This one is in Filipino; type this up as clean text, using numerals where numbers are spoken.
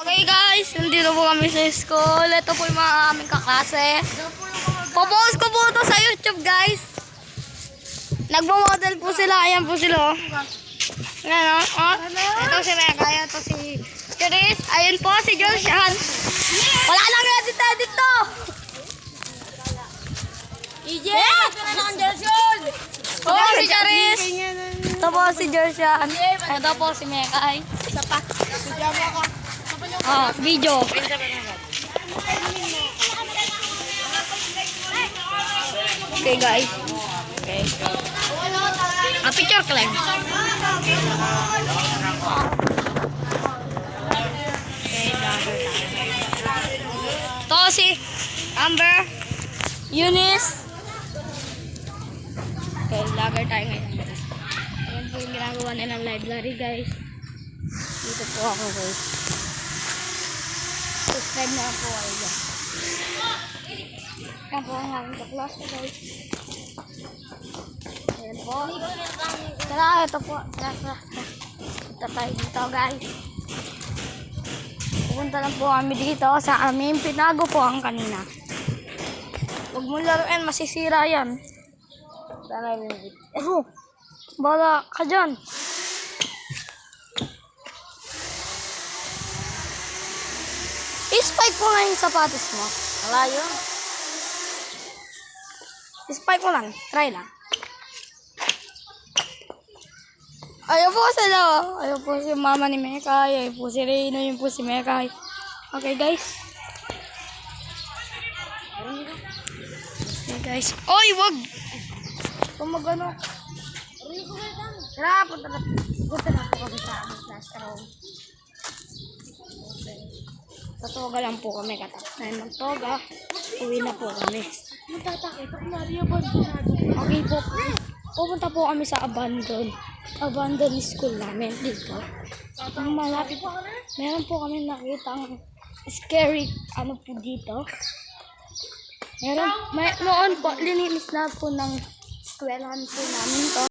Okay guys, nandito po kami sa school. Ito po yung mga aming kaklase. Popost ko po ito sa YouTube guys. Nagmo-model po sila. Ayan po sila. Ayan o. Ito si Mega. Ito si Charis. Ayun po si Joshan. Wala lang edit to. EJ! Ito na lang Joshan. Ito po si Charis. Ito po si Joshan. Ito po si Mega. Isa pa. Video. Okay guys. Okay. Picture ka lang. Ito si Amber, Eunice. Okay, vlogger tayo ngayon. Ayan po yung ginagawa nilang library guys. Dito po ako guys. Subscribe na po kayo dyan. Ayan po ang aking kaklas guys. Ayan po. Tara, ito po. Tara. Ito tayo dito guys. Pupunta lang po kami dito sa aming pinagupuan kanina. Huwag mo laruin, masisira yan. Bala ka dyan. I-spike mo nga yung sapatos mo. Wala yun. I-spike mo lang. Try lang. Ayaw po sila. Ayaw po si mama ni Mekay. Ayaw po si Reyno. Yun po si Mekay. Okay guys. Okay guys. Oy, wag! Kung mag-ano. Tara, punta na po kami sa aming classroom. Toga lang po kami. Katapos na magtoga. Uwi na po kami. Okay po. Pupunta po kami sa abandoned school namin dito. Malapit po. Meron po kami nakitang scary ano po dito. Noon po, lininis na po ng eskwelahan po namin to.